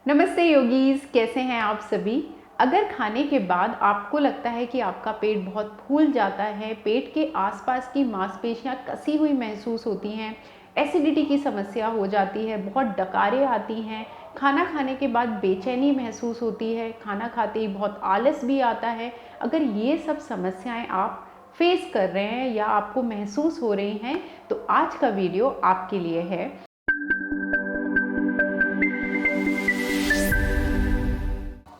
नमस्ते योगीज, कैसे हैं आप सभी। अगर खाने के बाद आपको लगता है कि आपका पेट बहुत फूल जाता है, पेट के आसपास की मांसपेशियां कसी हुई महसूस होती हैं, एसिडिटी की समस्या हो जाती है, बहुत डकारें आती हैं, खाना खाने के बाद बेचैनी महसूस होती है, खाना खाते ही बहुत आलस भी आता है, अगर ये सब समस्याएं आप फेस कर रहे हैं या आपको महसूस हो रही हैं तो आज का वीडियो आपके लिए है।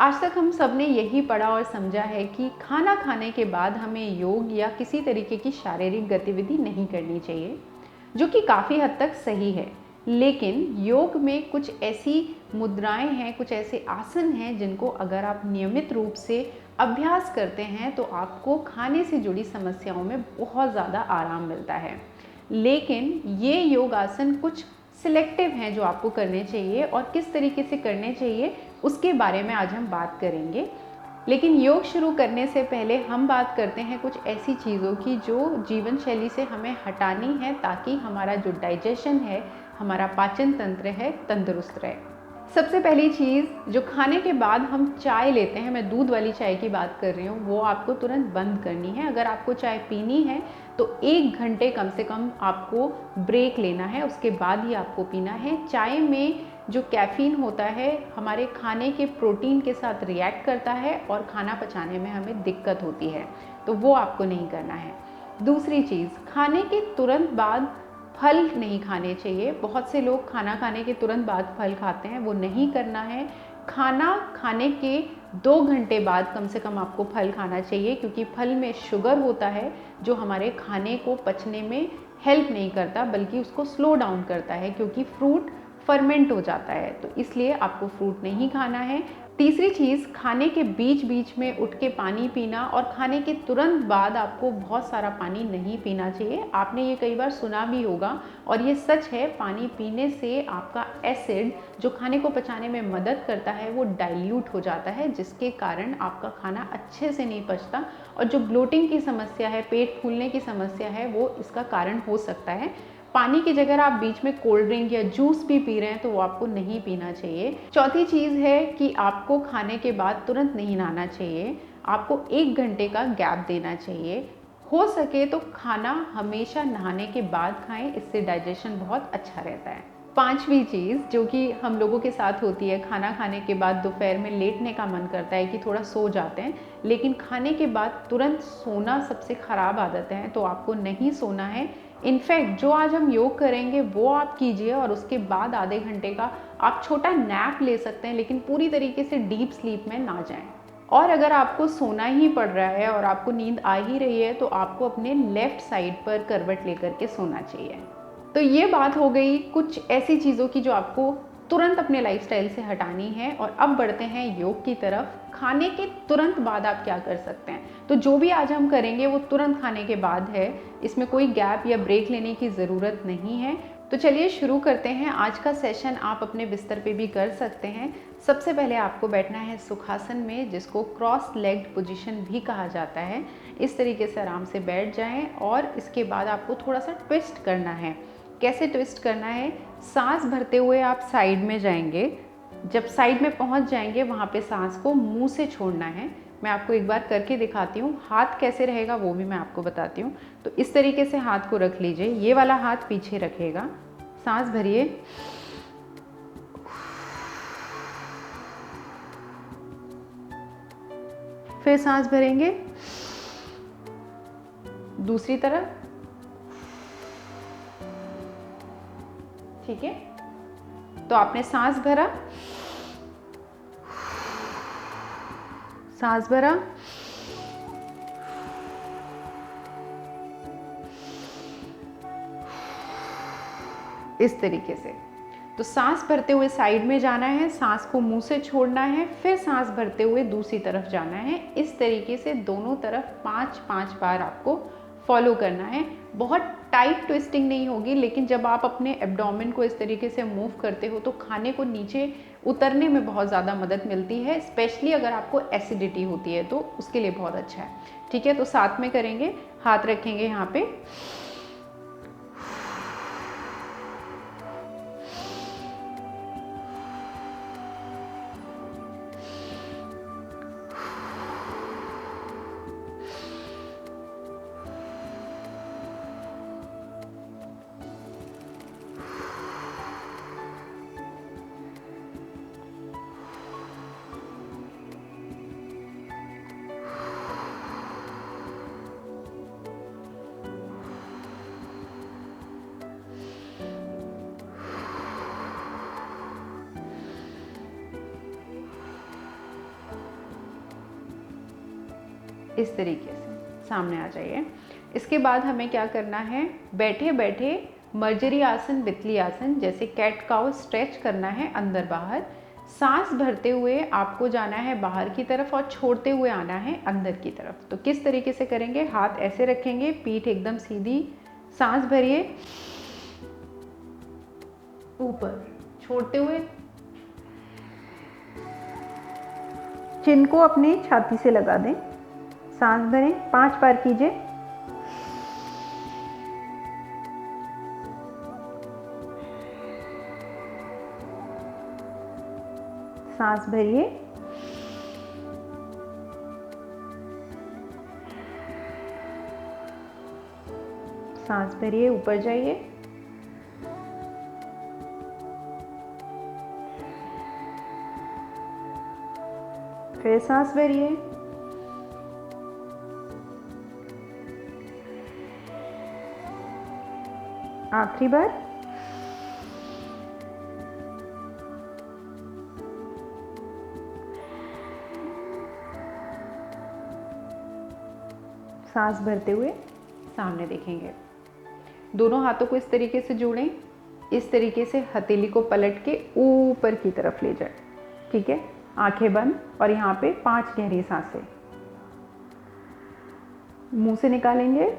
आज तक हम सब ने यही पढ़ा और समझा है कि खाना खाने के बाद हमें योग या किसी तरीके की शारीरिक गतिविधि नहीं करनी चाहिए, जो कि काफ़ी हद तक सही है। लेकिन योग में कुछ ऐसी मुद्राएं हैं, कुछ ऐसे आसन हैं जिनको अगर आप नियमित रूप से अभ्यास करते हैं तो आपको खाने से जुड़ी समस्याओं में बहुत ज़्यादा आराम मिलता है। लेकिन ये योग आसन कुछ सिलेक्टिव हैं जो आपको करने चाहिए, और किस तरीके से करने चाहिए उसके बारे में आज हम बात करेंगे। लेकिन योग शुरू करने से पहले हम बात करते हैं कुछ ऐसी चीज़ों की जो जीवन शैली से हमें हटानी है, ताकि हमारा जो डाइजेशन है, हमारा पाचन तंत्र है, तंदुरुस्त रहे। सबसे पहली चीज़, जो खाने के बाद हम चाय लेते हैं, मैं दूध वाली चाय की बात कर रही हूँ, वो आपको तुरंत बंद करनी है। अगर आपको चाय पीनी है तो 1 घंटे कम से कम आपको ब्रेक लेना है, उसके बाद ही आपको पीना है। चाय में जो कैफ़ीन होता है हमारे खाने के प्रोटीन के साथ रिएक्ट करता है और खाना पचाने में हमें दिक्कत होती है, तो वो आपको नहीं करना है। दूसरी चीज़, खाने के तुरंत बाद फल नहीं खाने चाहिए। बहुत से लोग खाना खाने के तुरंत बाद फल खाते हैं, वो नहीं करना है। खाना खाने के 2 घंटे बाद कम से कम आपको फल खाना चाहिए, क्योंकि फल में शुगर होता है जो हमारे खाने को पचने में हेल्प नहीं करता, बल्कि उसको स्लो डाउन करता है, क्योंकि फ्रूट फर्मेंट हो जाता है, तो इसलिए आपको फ्रूट नहीं खाना है। तीसरी चीज़, खाने के बीच बीच में उठ के पानी पीना, और खाने के तुरंत बाद आपको बहुत सारा पानी नहीं पीना चाहिए। आपने ये कई बार सुना भी होगा और ये सच है, पानी पीने से आपका एसिड जो खाने को पचाने में मदद करता है वो डाइल्यूट हो जाता है, जिसके कारण आपका खाना अच्छे से नहीं पचता, और जो ब्लोटिंग की समस्या है, पेट फूलने की समस्या है, वो इसका कारण हो सकता है। पानी की जगह आप बीच में कोल्ड ड्रिंक या जूस भी पी रहे हैं तो वो आपको नहीं पीना चाहिए। चौथी चीज़ है कि आपको खाने के बाद तुरंत नहीं नहाना चाहिए, आपको 1 घंटे का गैप देना चाहिए। हो सके तो खाना हमेशा नहाने के बाद खाएं, इससे डाइजेशन बहुत अच्छा रहता है। पांचवी चीज़ जो कि हम लोगों के साथ होती है, खाना खाने के बाद दोपहर में लेटने का मन करता है कि थोड़ा सो जाते हैं, लेकिन खाने के बाद तुरंत सोना सबसे ख़राब आदत है, तो आपको नहीं सोना है। इनफैक्ट जो आज हम योग करेंगे वो आप कीजिए, और उसके बाद आधे घंटे का आप छोटा नैप ले सकते हैं, लेकिन पूरी तरीके से डीप स्लीप में ना जाएं। और अगर आपको सोना ही पड़ रहा है और आपको नींद आ ही रही है तो आपको अपने लेफ़्ट साइड पर करवट लेकर के सोना चाहिए। तो ये बात हो गई कुछ ऐसी चीज़ों की जो आपको तुरंत अपने लाइफस्टाइल से हटानी है। और अब बढ़ते हैं योग की तरफ। खाने के तुरंत बाद आप क्या कर सकते हैं, तो जो भी आज हम करेंगे वो तुरंत खाने के बाद है, इसमें कोई गैप या ब्रेक लेने की ज़रूरत नहीं है। तो चलिए शुरू करते हैं। आज का सेशन आप अपने बिस्तर पे भी कर सकते हैं। सबसे पहले आपको बैठना है सुखासन में, जिसको क्रॉस लेग्ड पोजीशन भी कहा जाता है। इस तरीके से आराम से बैठ जाएं, और इसके बाद आपको थोड़ा सा ट्विस्ट करना है। कैसे ट्विस्ट करना है, सांस भरते हुए आप साइड में जाएंगे, जब साइड में पहुंच जाएंगे वहाँ पे सांस को मुंह से छोड़ना है। मैं आपको एक बार करके दिखाती हूँ, हाथ कैसे रहेगा वो भी मैं आपको बताती हूँ। तो इस तरीके से हाथ को रख लीजिए, ये वाला हाथ पीछे रखेगा, सांस भरिए, फिर सांस भरेंगे, दूसरी तरफ, ठीक है। तो आपने सांस भरा, सांस भरा, इस तरीके से। तो सांस भरते हुए साइड में जाना है, सांस को मुंह से छोड़ना है, फिर सांस भरते हुए दूसरी तरफ जाना है। इस तरीके से दोनों तरफ 5-5 बार आपको फॉलो करना है। बहुत टाइट ट्विस्टिंग नहीं होगी, लेकिन जब आप अपने एब्डोमेन को इस तरीके से मूव करते हो तो खाने को नीचे उतरने में बहुत ज़्यादा मदद मिलती है। स्पेशली अगर आपको एसिडिटी होती है तो उसके लिए बहुत अच्छा है, ठीक है। तो साथ में करेंगे, हाथ रखेंगे यहाँ पे, इस तरीके से सामने आ जाइए। इसके बाद हमें क्या करना है, बैठे बैठे मर्जरी आसन, बितली आसन जैसे कैट काउ स्ट्रेच करना है अंदर बाहर। सांस भरते हुए आपको जाना है बाहर की तरफ और छोड़ते हुए आना है अंदर की तरफ। तो किस तरीके से करेंगे, हाथ ऐसे रखेंगे, पीठ एकदम सीधी, सांस भरिए ऊपर, छोड़ते हुए चिन को अपनी छाती से लगा दें, सांस भरें, 5 बार कीजिए। सांस भरिए, सांस भरिए, ऊपर जाइए, फिर सांस भरिए, आखिरी बार, सांस भरते हुए सामने देखेंगे। दोनों हाथों को इस तरीके से जोड़ें, इस तरीके से हथेली को पलट के ऊपर की तरफ ले जाएं, ठीक है। आंखें बंद और यहाँ पे 5 गहरी सांसें मुंह से निकालेंगे,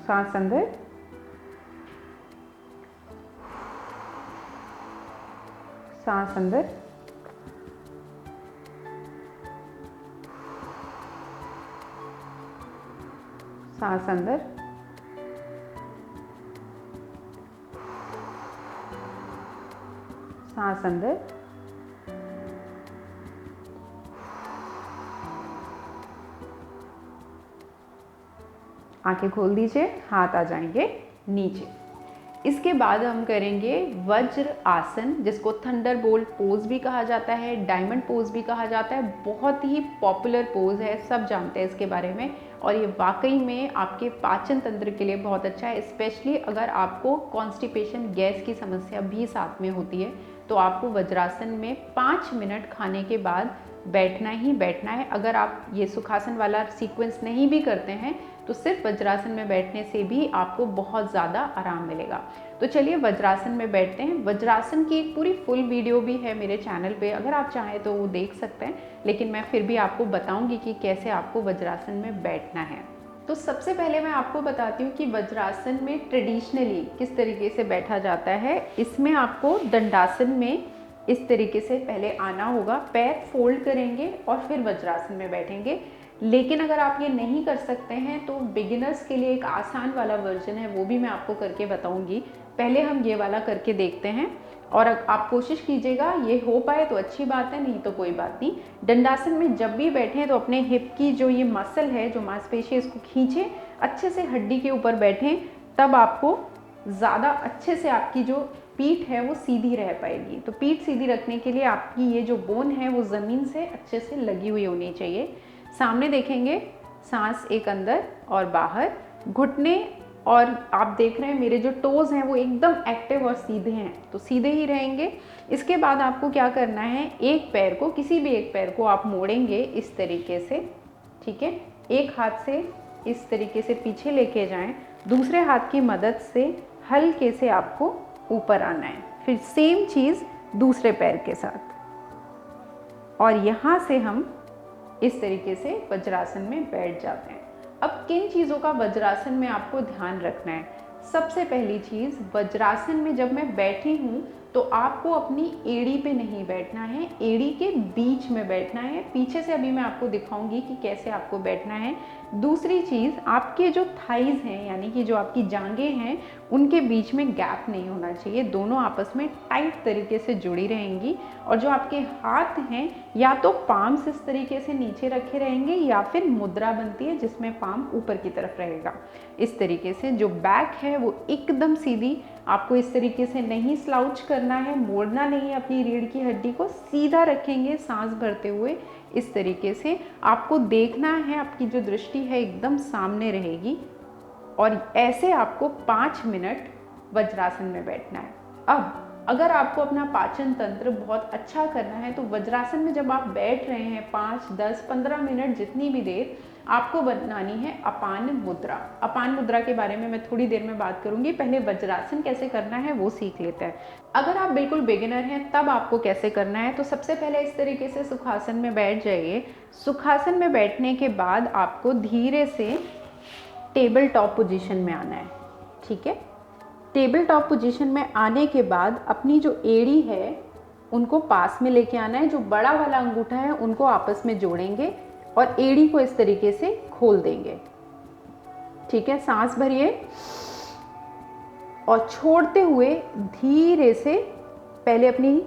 सांस अंदर, सांस अंदर, सांस अंदर, सांस अंदर, आंखें खोल दीजिए, हाथ आ जाएंगे नीचे। इसके बाद हम करेंगे वज्र आसन, जिसको थंडरबोल्ट पोज भी कहा जाता है, डायमंड पोज भी कहा जाता है। बहुत ही पॉपुलर पोज है, सब जानते हैं इसके बारे में, और ये वाकई में आपके पाचन तंत्र के लिए बहुत अच्छा है। स्पेशली अगर आपको कॉन्स्टिपेशन, गैस की समस्या भी साथ में होती है, तो आपको वज्रासन में 5 मिनट खाने के बाद बैठना ही बैठना है। अगर आप ये सुखासन वाला सीक्वेंस नहीं भी करते हैं तो सिर्फ वज्रासन में बैठने से भी आपको बहुत ज़्यादा आराम मिलेगा। तो चलिए वज्रासन में बैठते हैं। वज्रासन की एक पूरी फुल वीडियो भी है मेरे चैनल पे, अगर आप चाहें तो वो देख सकते हैं, लेकिन मैं फिर भी आपको बताऊंगी कि कैसे आपको वज्रासन में बैठना है। तो सबसे पहले मैं आपको बताती हूँ कि वज्रासन में ट्रेडिशनली किस तरीके से बैठा जाता है। इसमें आपको दंडासन में इस तरीके से पहले आना होगा, पैर फोल्ड करेंगे और फिर वज्रासन में बैठेंगे। लेकिन अगर आप ये नहीं कर सकते हैं तो बिगिनर्स के लिए एक आसान वाला वर्जन है, वो भी मैं आपको करके बताऊंगी। पहले हम ये वाला करके देखते हैं और आप कोशिश कीजिएगा, ये हो पाए तो अच्छी बात है, नहीं तो कोई बात नहीं। दंडासन में जब भी बैठें तो अपने हिप की जो ये मसल है, जो मांसपेशी है, इसको खींचें, अच्छे से हड्डी के ऊपर बैठें, तब आपको ज़्यादा अच्छे से आपकी जो पीठ है वो सीधी रह पाएगी। तो पीठ सीधी रखने के लिए आपकी ये जो बोन है वो ज़मीन से अच्छे से लगी हुई होनी चाहिए। सामने देखेंगे, सांस एक अंदर और बाहर, घुटने और आप देख रहे हैं मेरे जो टोज़ हैं वो एकदम एक्टिव और सीधे हैं, तो सीधे ही रहेंगे। इसके बाद आपको क्या करना है, एक पैर को, किसी भी एक पैर को आप मोड़ेंगे इस तरीके से, ठीक है। एक हाथ से इस तरीके से पीछे लेके जाएं, दूसरे हाथ की मदद से हल्के से आपको ऊपर आना है। फिर सेम चीज़ दूसरे पैर के साथ, और यहाँ से हम इस तरीके से वज्रासन में बैठ जाते हैं। अब किन चीज़ों का वज्रासन में आपको ध्यान रखना है? सबसे पहली चीज़, वज्रासन में जब मैं बैठी हूँ तो आपको अपनी एड़ी पे नहीं बैठना है, एड़ी के बीच में बैठना है। पीछे से अभी मैं आपको दिखाऊंगी कि कैसे आपको बैठना है। दूसरी चीज़, आपके जो थाइज हैं, यानी कि जो आपकी जांघें हैं, उनके बीच में गैप नहीं होना चाहिए, दोनों आपस में टाइट तरीके से जुड़ी रहेंगी। और जो आपके हाथ हैं, या तो पाम्स इस तरीके से नीचे रखे रहेंगे या फिर मुद्रा बनती है जिसमें पाम ऊपर की तरफ रहेगा। इस तरीके से जो बैक है वो एकदम सीधी, आपको इस तरीके से नहीं स्लाउच करना है, मोड़ना नहीं है, अपनी रीढ़ की हड्डी को सीधा रखेंगे सांस भरते हुए। इस तरीके से आपको देखना है, आपकी जो दृष्टि है एकदम सामने रहेगी, और ऐसे आपको 5 मिनट वज्रासन में बैठना है। अब अगर आपको अपना पाचन तंत्र बहुत अच्छा करना है तो वज्रासन में जब आप बैठ रहे हैं 5, 10, 15 मिनट जितनी भी देर, आपको बनानी है अपान मुद्रा। अपान मुद्रा के बारे में मैं थोड़ी देर में बात करूंगी, पहले वज्रासन कैसे करना है वो सीख लेते हैं। अगर आप बिल्कुल बिगिनर हैं तब आपको कैसे करना है, तो सबसे पहले इस तरीके से सुखासन में बैठ जाइए। सुखासन में बैठने के बाद आपको धीरे से टेबल टॉप पोजीशन में आना है, ठीक है। टेबल टॉप पोजीशन में आने के बाद अपनी जो एड़ी है उनको पास में लेके आना है, जो बड़ा वाला अंगूठा है उनको आपस में जोड़ेंगे और एड़ी को इस तरीके से खोल देंगे, ठीक है। सांस भरिए और छोड़ते हुए धीरे से पहले अपनी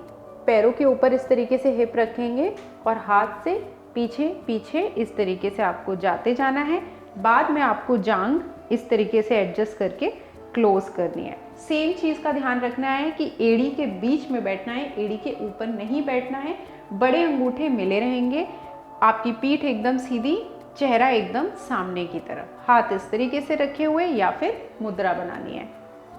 पैरों के ऊपर इस तरीके से हिप रखेंगे और हाथ से पीछे पीछे इस तरीके से आपको जाते जाना है। बाद में आपको जांघ इस तरीके से एडजस्ट करके क्लोज करनी है। सेम चीज़ का ध्यान रखना है कि एड़ी के बीच में बैठना है, एड़ी के ऊपर नहीं बैठना है। बड़े अंगूठे मिले रहेंगे, आपकी पीठ एकदम सीधी, चेहरा एकदम सामने की तरफ, हाथ इस तरीके से रखे हुए या फिर मुद्रा बनानी है।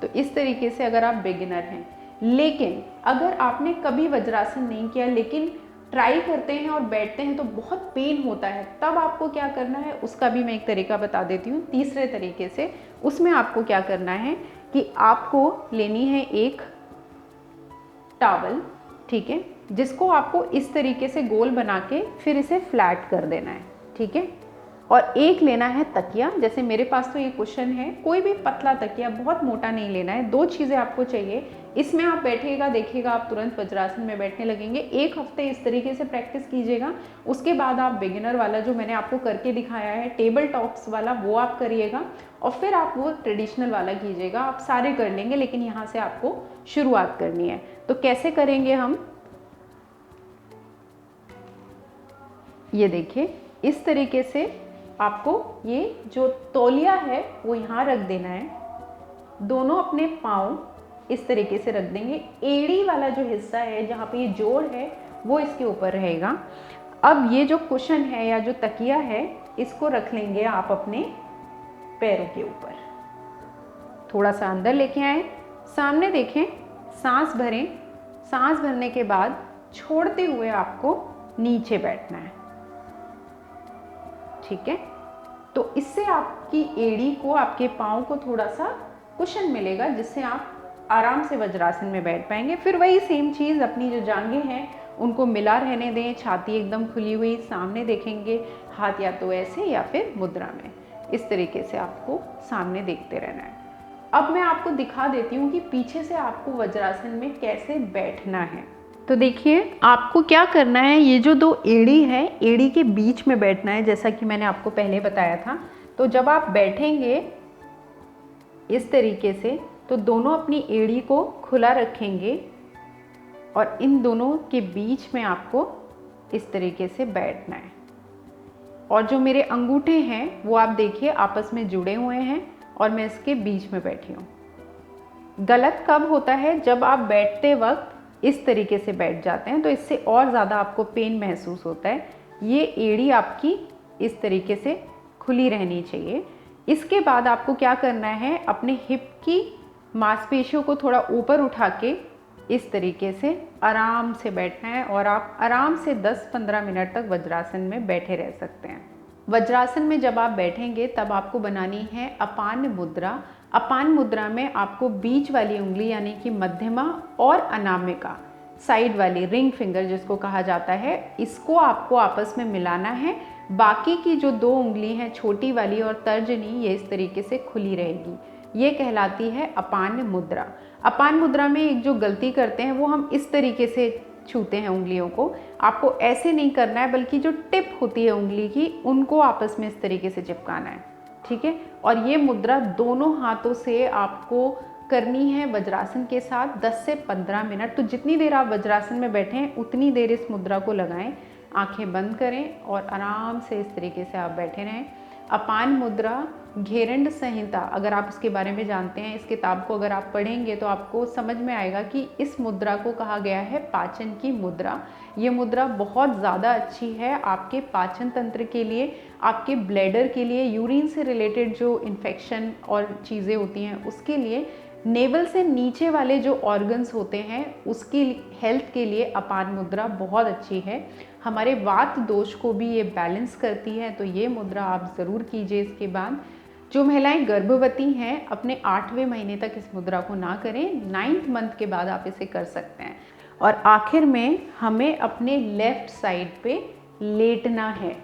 तो इस तरीके से अगर आप बिगिनर हैं, लेकिन अगर आपने कभी वज्रासन नहीं किया लेकिन ट्राई करते हैं और बैठते हैं तो बहुत पेन होता है, तब आपको क्या करना है उसका भी मैं एक तरीका बता देती हूँ तीसरे तरीके से। उसमें आपको क्या करना है कि आपको लेनी है एक टॉवल, ठीक है, जिसको आपको इस तरीके से गोल बना के फिर इसे फ्लैट कर देना है, ठीक है। और एक लेना है तकिया, जैसे मेरे पास तो ये कुशन है, कोई भी पतला तकिया, बहुत मोटा नहीं लेना है। 2 चीज़ें आपको चाहिए। इसमें आप बैठिएगा, देखिएगा आप तुरंत वज्रासन में बैठने लगेंगे। 1 हफ्ते इस तरीके से प्रैक्टिस कीजिएगा, उसके बाद आप बिगिनर वाला जो मैंने आपको करके दिखाया है टेबल टॉप्स वाला वो आप करिएगा और फिर आप वो ट्रेडिशनल वाला कीजिएगा। आप सारे कर लेंगे लेकिन यहाँ से आपको शुरुआत करनी है। तो कैसे करेंगे हम, ये देखिए इस तरीके से आपको ये जो तौलिया है वो यहाँ रख देना है। दोनों अपने पाँव इस तरीके से रख देंगे। एड़ी वाला जो हिस्सा है जहाँ पे ये जोड़ है वो इसके ऊपर रहेगा। अब ये जो कुशन है या जो तकिया है इसको रख लेंगे आप अपने पैरों के ऊपर। थोड़ा सा अंदर लेके आए, सामने देखें, सांस भरें। सांस भरने के बाद छोड़ते हुए आपको नीचे बैठना है, ठीक है। तो इससे आपकी एड़ी को, आपके पाँव को थोड़ा सा कुशन मिलेगा जिससे आप आराम से वज्रासन में बैठ पाएंगे। फिर वही सेम चीज़, अपनी जो जांघें हैं उनको मिला रहने दें, छाती एकदम खुली हुई, सामने देखेंगे, हाथ या तो ऐसे या फिर मुद्रा में, इस तरीके से आपको सामने देखते रहना है। अब मैं आपको दिखा देती हूँ कि पीछे से आपको वज्रासन में कैसे बैठना है। तो देखिए आपको क्या करना है, ये जो 2 एड़ी है, एड़ी के बीच में बैठना है जैसा कि मैंने आपको पहले बताया था। तो जब आप बैठेंगे इस तरीके से तो दोनों अपनी एड़ी को खुला रखेंगे और इन दोनों के बीच में आपको इस तरीके से बैठना है। और जो मेरे अंगूठे हैं वो आप देखिए आपस में जुड़े हुए हैं और मैं इसके बीच में बैठी हूँ। गलत कब होता है, जब आप बैठते वक्त इस तरीके से बैठ जाते हैं तो इससे और ज़्यादा आपको पेन महसूस होता है। ये एड़ी आपकी इस तरीके से खुली रहनी चाहिए। इसके बाद आपको क्या करना है, अपने हिप की मांसपेशियों को थोड़ा ऊपर उठा के इस तरीके से आराम से बैठना है और आप आराम से 10-15 मिनट तक वज्रासन में बैठे रह सकते हैं। वज्रासन में जब आप बैठेंगे तब आपको बनानी है अपान मुद्रा। अपान मुद्रा में आपको बीच वाली उंगली यानी कि मध्यमा और अनामिका, साइड वाली रिंग फिंगर जिसको कहा जाता है, इसको आपको आपस में मिलाना है। बाकी की जो 2 उंगली हैं, छोटी वाली और तर्जनी, ये इस तरीके से खुली रहेगी। ये कहलाती है अपान मुद्रा। अपान मुद्रा में एक जो गलती करते हैं वो हम इस तरीके से छूते हैं उंगलियों को। आपको ऐसे नहीं करना है, बल्कि जो टिप होती है उंगली की उनको आपस में इस तरीके से चिपकाना है, ठीक है। और ये मुद्रा दोनों हाथों से आपको करनी है वज्रासन के साथ 10 से 15 मिनट। तो जितनी देर आप वज्रासन में बैठे हैं उतनी देर इस मुद्रा को लगाएं। आंखें बंद करें और आराम से इस तरीके से आप बैठे रहें। अपान मुद्रा घेरंड संहिता, अगर आप इसके बारे में जानते हैं, इस किताब को अगर आप पढ़ेंगे तो आपको समझ में आएगा कि इस मुद्रा को कहा गया है पाचन की मुद्रा। ये मुद्रा बहुत ज़्यादा अच्छी है आपके पाचन तंत्र के लिए, आपके ब्लैडर के लिए, यूरिन से रिलेटेड जो इन्फेक्शन और चीज़ें होती हैं उसके लिए नेवल से नीचे वाले जो ऑर्गन्स होते हैं उसकी हेल्थ के लिए अपान मुद्रा बहुत अच्छी है। हमारे वात दोष को भी ये बैलेंस करती है, तो ये मुद्रा आप ज़रूर कीजिए। इसके बाद जो महिलाएं गर्भवती हैं अपने 8वें महीने तक इस मुद्रा को ना करें, 9th मंथ के बाद आप इसे कर सकते हैं। और आखिर में हमें अपने लेफ्ट साइड पे लेटना है,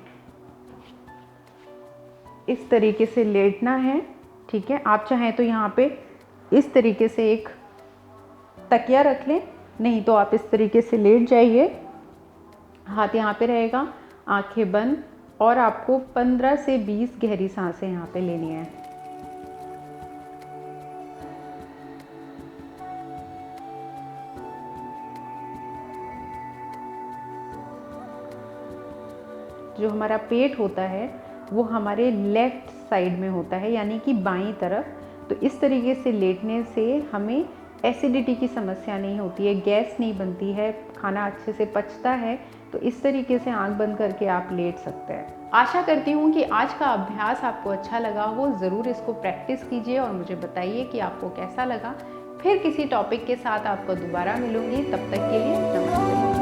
इस तरीके से लेटना है, ठीक है। आप चाहें तो यहाँ पे इस तरीके से एक तकिया रख लें, नहीं तो आप इस तरीके से लेट जाइए। हाथ यहाँ पे रहेगा, आंखें बंद, और आपको 15 से 20 गहरी सांसें यहाँ पे लेनी है। जो हमारा पेट होता है वो हमारे लेफ्ट साइड में होता है, यानी कि बाईं तरफ। तो इस तरीके से लेटने से हमें एसिडिटी की समस्या नहीं होती है, गैस नहीं बनती है, खाना अच्छे से पचता है। तो इस तरीके से आंख बंद करके आप लेट सकते हैं। आशा करती हूँ कि आज का अभ्यास आपको अच्छा लगा हो। ज़रूर इसको प्रैक्टिस कीजिए और मुझे बताइए कि आपको कैसा लगा। फिर किसी टॉपिक के साथ आपको दोबारा मिलूंगी, तब तक के लिए नमस्ते।